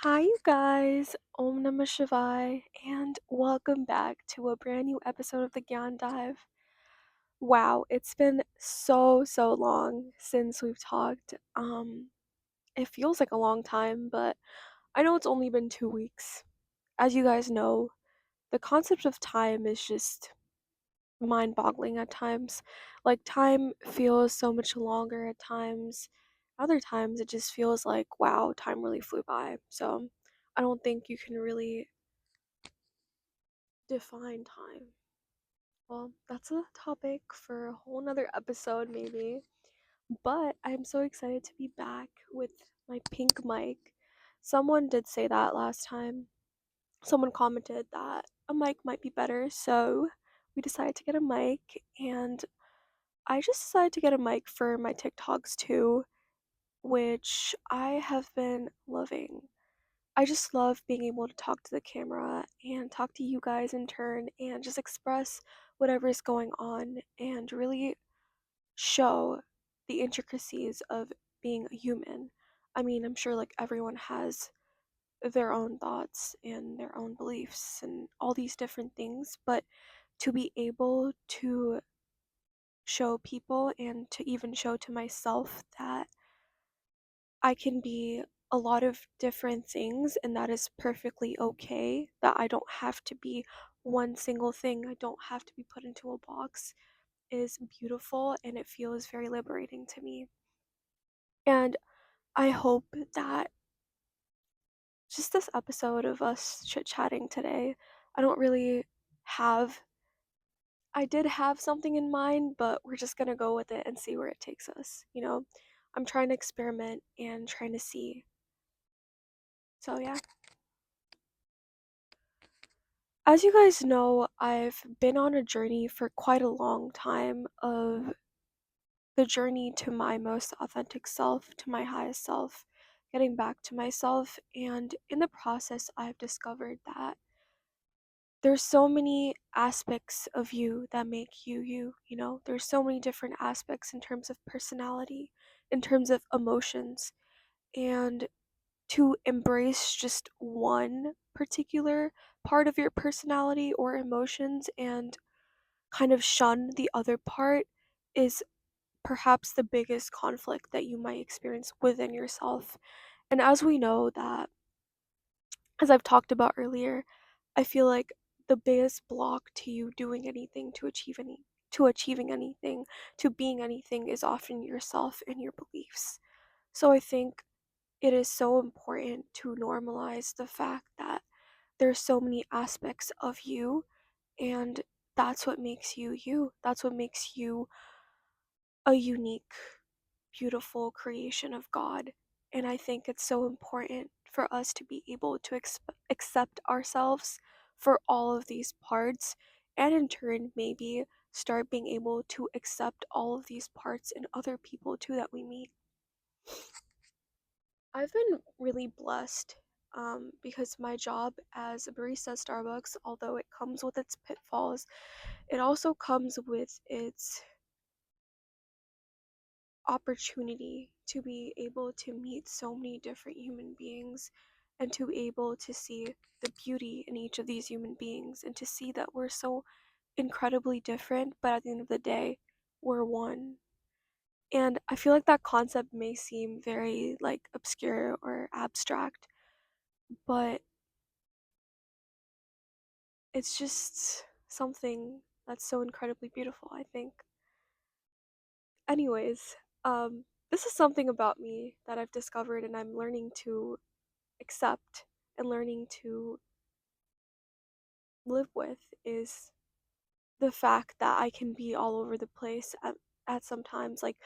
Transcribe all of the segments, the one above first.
Hi, you guys. Om Namah Shivai, and welcome back to a brand new episode of the Gyan Dive. Wow, it's been so long since we've talked. It feels like a long time, but I know it's only been 2 weeks. As you guys know, the concept of time is just mind-boggling at times. Like time feels so much longer at times. Other times it just feels like wow, time really flew by. So I don't think you can really define time. Well, that's a topic for a whole nother episode, maybe. But I'm so excited to be back with my pink mic. Someone did say that last time. Someone commented that a mic might be better, so we decided to get a mic, and I just decided to get a mic for my TikToks too, which I have been loving. I just love being able to talk to the camera and talk to you guys in turn and just express whatever is going on and really show the intricacies of being a human. I mean, I'm sure like everyone has their own thoughts and their own beliefs and all these different things, but to be able to show people and to even show to myself that I can be a lot of different things and that is perfectly okay, that I don't have to be one single thing, I don't have to be put into a box, is beautiful and it feels very liberating to me. And I hope that just this episode of us chit chatting today, I don't really have, I did have something in mind, but we're just gonna go with it and see where it takes us, you know? I'm trying to experiment and trying to see. So, yeah. As you guys know, I've been on a journey for quite a long time of the journey to my most authentic self, to my highest self, getting back to myself. And in the process, I've discovered that there's so many aspects of you that make you you, you know? There's so many different aspects in terms of personality, in terms of emotions, and to embrace just one particular part of your personality or emotions and kind of shun the other part is perhaps the biggest conflict that you might experience within yourself. And as we know that, as I've talked about earlier, I feel like the biggest block to you doing anything to achieving anything, to being anything is often yourself and your beliefs. So I think it is so important to normalize the fact that there's so many aspects of you and that's what makes you you. That's what makes you a unique, beautiful creation of God. And I think it's so important for us to be able to accept ourselves for all of these parts and in turn maybe start being able to accept all of these parts in other people too that we meet. I've been really blessed because my job as a barista at Starbucks, although it comes with its pitfalls, it also comes with its opportunity to be able to meet so many different human beings and to be able to see the beauty in each of these human beings and to see that we're so incredibly different, but at the end of the day, we're one. And I feel like that concept may seem very like obscure or abstract, but it's just something that's so incredibly beautiful, I think. Anyways, this is something about me that I've discovered and I'm learning to accept and learning to live with is the fact that I can be all over the place at some times. Like,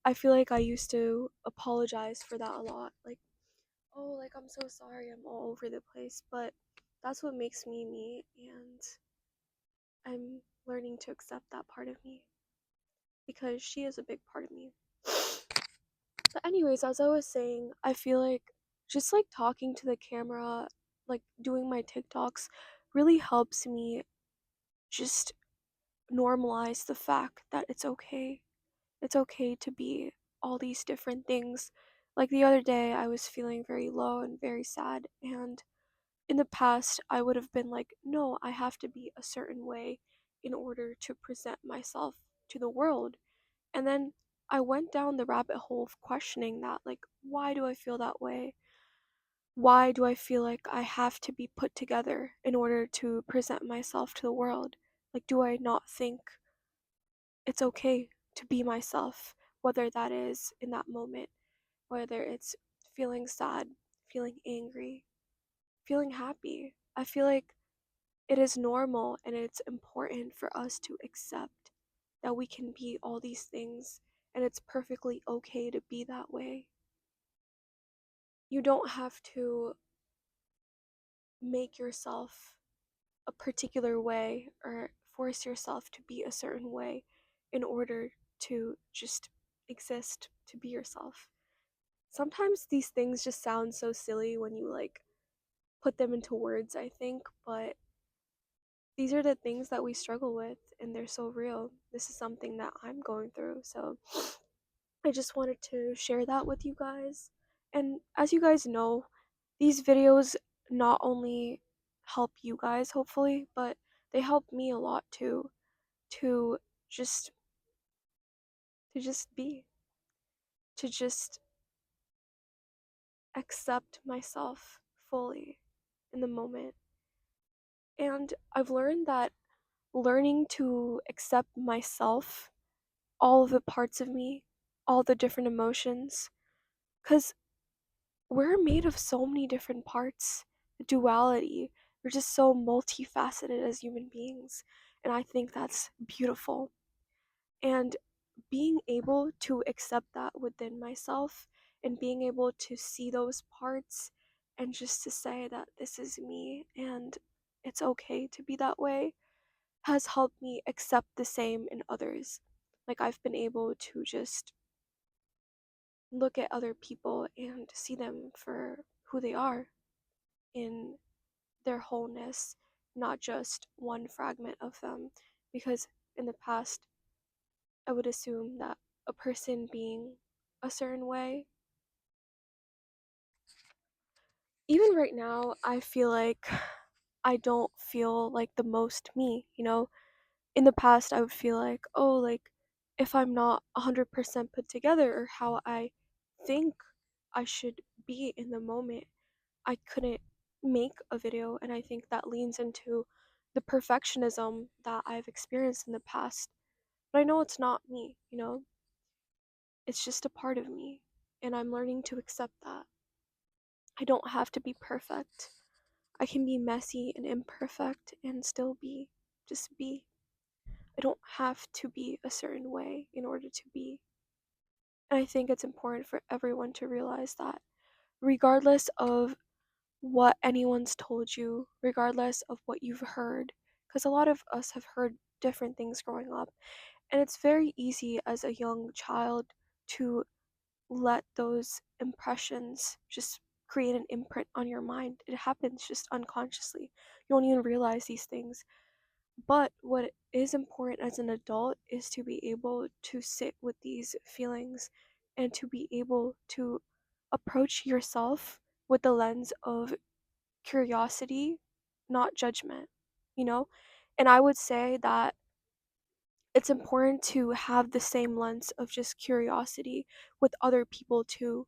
I feel like I used to apologize for that a lot. Like, oh, like, I'm so sorry, I'm all over the place. But that's what makes me me, and I'm learning to accept that part of me because she is a big part of me. But anyways, as I was saying, I feel like just like talking to the camera, like doing my TikToks really helps me just normalize the fact that it's okay. It's okay to be all these different things. Like the other day, I was feeling very low and very sad, and in the past, I would have been like, no, I have to be a certain way in order to present myself to the world. And then I went down the rabbit hole of questioning that, like, why do I feel that way? Why do I feel like I have to be put together in order to present myself to the world? Like, do I not think it's okay to be myself, whether that is in that moment, whether it's feeling sad, feeling angry, feeling happy? I feel like it is normal and it's important for us to accept that we can be all these things and it's perfectly okay to be that way. You don't have to make yourself a particular way or force yourself to be a certain way in order to just exist, to be yourself. Sometimes these things just sound so silly when you like put them into words, I think, but these are the things that we struggle with and they're so real. This is something that I'm going through. So I just wanted to share that with you guys. And as you guys know, these videos not only help you guys hopefully, but they help me a lot too to just to just be, to just accept myself fully in the moment. And I've learned that learning to accept myself, all of the parts of me, all the different emotions, cuz we're made of so many different parts. The duality. We're just so multifaceted as human beings. And I think that's beautiful. And being able to accept that within myself and being able to see those parts and just to say that this is me and it's okay to be that way has helped me accept the same in others. Like I've been able to just look at other people and see them for who they are in their wholeness, not just one fragment of them. Because in the past, I would assume that a person being a certain way, even right now, I feel like I don't feel like the most me, you know? In the past, I would feel like, oh, like if I'm not 100% put together or how I think I should be in the moment, I couldn't make a video. And I think that leans into the perfectionism that I've experienced in the past. But I know it's not me, you know? It's just a part of me. And I'm learning to accept that. I don't have to be perfect. I can be messy and imperfect and still be. Just be. I don't have to be a certain way in order to be. And I think it's important for everyone to realize that, regardless of what anyone's told you, regardless of what you've heard, because a lot of us have heard different things growing up, and it's very easy as a young child to let those impressions just create an imprint on your mind. It happens just unconsciously. You don't even realize these things. But what is important as an adult is to be able to sit with these feelings and to be able to approach yourself with the lens of curiosity, not judgment, you know? And I would say that it's important to have the same lens of just curiosity with other people too.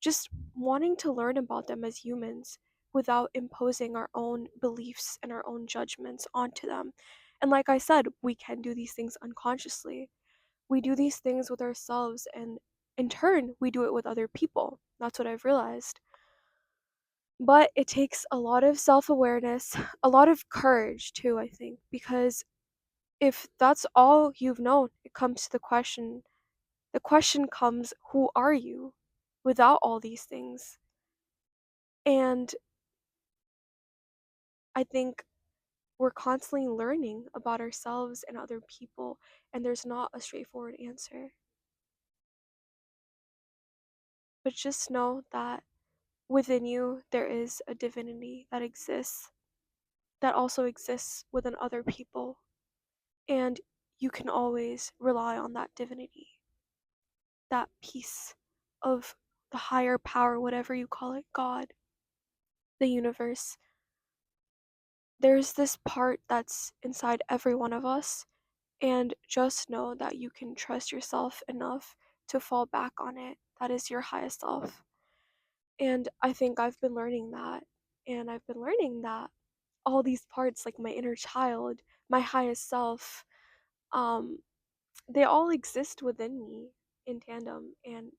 Just wanting to learn about them as humans without imposing our own beliefs and our own judgments onto them. And like I said, we can do these things unconsciously. We do these things with ourselves, and in turn, we do it with other people. That's what I've realized. But it takes a lot of self awareness, a lot of courage too, I think, because if that's all you've known, it comes to the question comes, who are you without all these things? And I think we're constantly learning about ourselves and other people, and there's not a straightforward answer. But just know that within you, there is a divinity that exists, that also exists within other people, and you can always rely on that divinity, that piece of the higher power, whatever you call it, God, the universe, there's this part that's inside every one of us. And just know that you can trust yourself enough to fall back on it. That is your highest self. And I think I've been learning that. And I've been learning that all these parts, like my inner child, my highest self, um, they all exist within me in tandem. And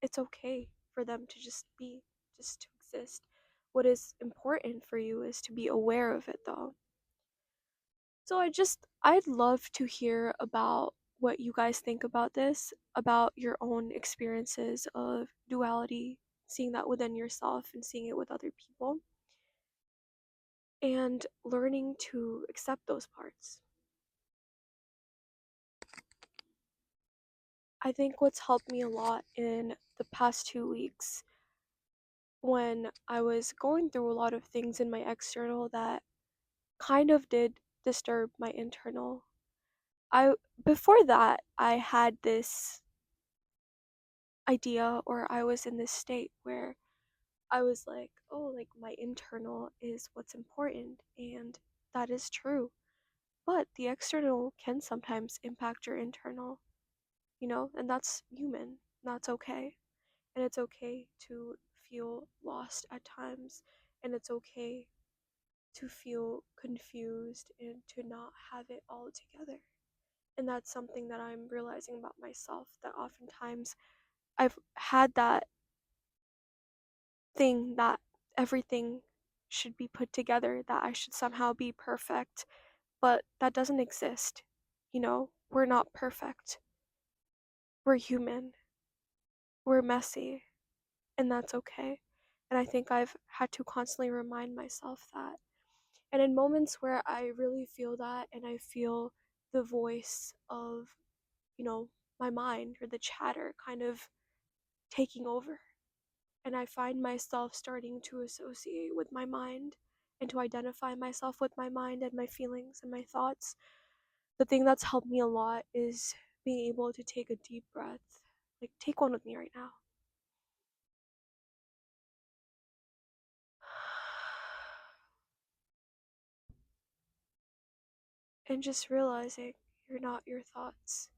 it's okay for them to just be, just to exist. What is important for you is to be aware of it, though. So I'd love to hear about what you guys think about this, about your own experiences of duality, seeing that within yourself and seeing it with other people, and learning to accept those parts. I think what's helped me a lot in the past 2 weeks, when I was going through a lot of things in my external that kind of did disturb my internal. I Before that, I had this idea, or I was in this state where I was like, oh, like my internal is what's important, and that is true. But the external can sometimes impact your internal, and that's human. That's okay. And it's okay to feel lost at times, and it's okay to feel confused and to not have it all together. And that's something that I'm realizing about myself, that oftentimes I've had that thing that everything should be put together, that I should somehow be perfect, but that doesn't exist. We're not perfect. We're human. We're messy, and that's okay. And I think I've had to constantly remind myself that. And in moments where I really feel that, and I feel the voice of, you know, my mind or the chatter kind of taking over, and I find myself starting to associate with my mind and to identify myself with my mind and my feelings and my thoughts. The thing that's helped me a lot is being able to take a deep breath. Like, take one with me right now. And just realizing you're not your thoughts,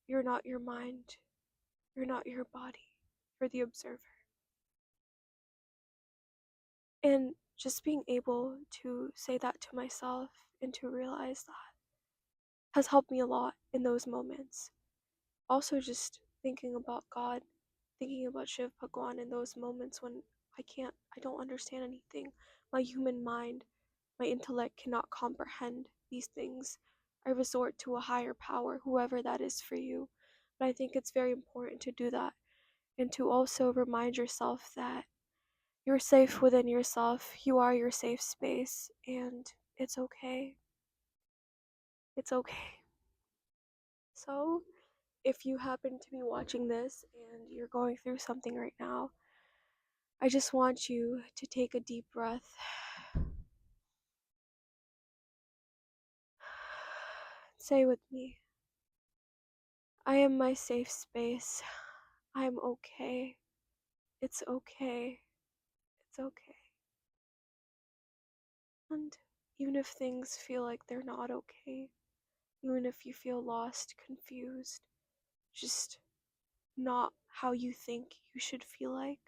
you're not your mind, you're not your body, you're the observer. And just being able to say that to myself and to realize that has helped me a lot in those moments. Also, just thinking about God, thinking about Shiv Bhagwan in those moments when I don't understand anything. My human mind, my intellect cannot comprehend these things. I resort to a higher power, whoever that is for you. But I think it's very important to do that, and to also remind yourself that you're safe within yourself. You are your safe space, and it's okay. It's okay. So, if you happen to be watching this and you're going through something right now, I just want you to take a deep breath. Say with me, I am my safe space. I'm okay. It's okay. It's okay. And even if things feel like they're not okay, even if you feel lost, confused, just not how you think you should feel like,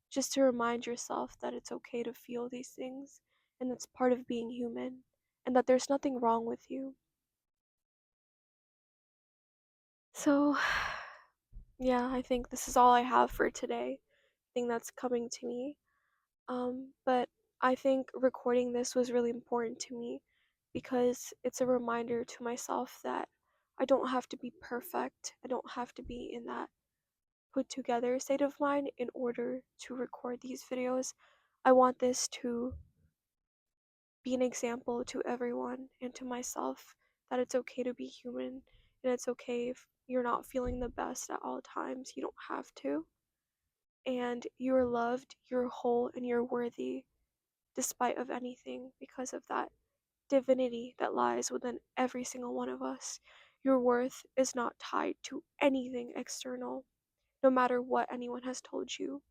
just to remind yourself that it's okay to feel these things, and it's part of being human, and that there's nothing wrong with you. So, yeah, I think this is all I have for today. Thing that's coming to me. But I think recording this was really important to me because it's a reminder to myself that I don't have to be perfect. I don't have to be in that put together state of mind in order to record these videos. I want this to be an example to everyone and to myself that it's okay to be human, and it's okay if you're not feeling the best at all times. You don't have to. And you're loved, you're whole, and you're worthy despite of anything, because of that divinity that lies within every single one of us. Your worth is not tied to anything external. no matter what anyone has told you,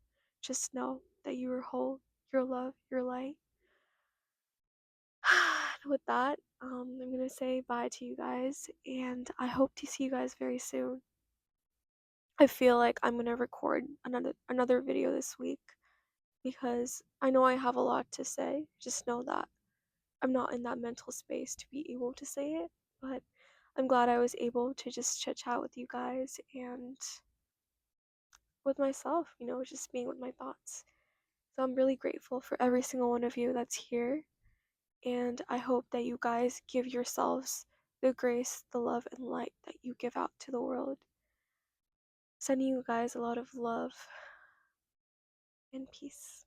just know that you are whole, you're love, you're light. With that, I'm gonna say bye to you guys, and I hope to see you guys very soon. I feel like I'm gonna record another video this week because I know I have a lot to say. Just know that I'm not in that mental space to be able to say it, but I'm glad I was able to just chit chat with you guys and with myself, just being with my thoughts. So I'm really grateful for every single one of you that's here, and I hope that you guys give yourselves the grace, the love, and light that you give out to the world. Sending you guys a lot of love and peace.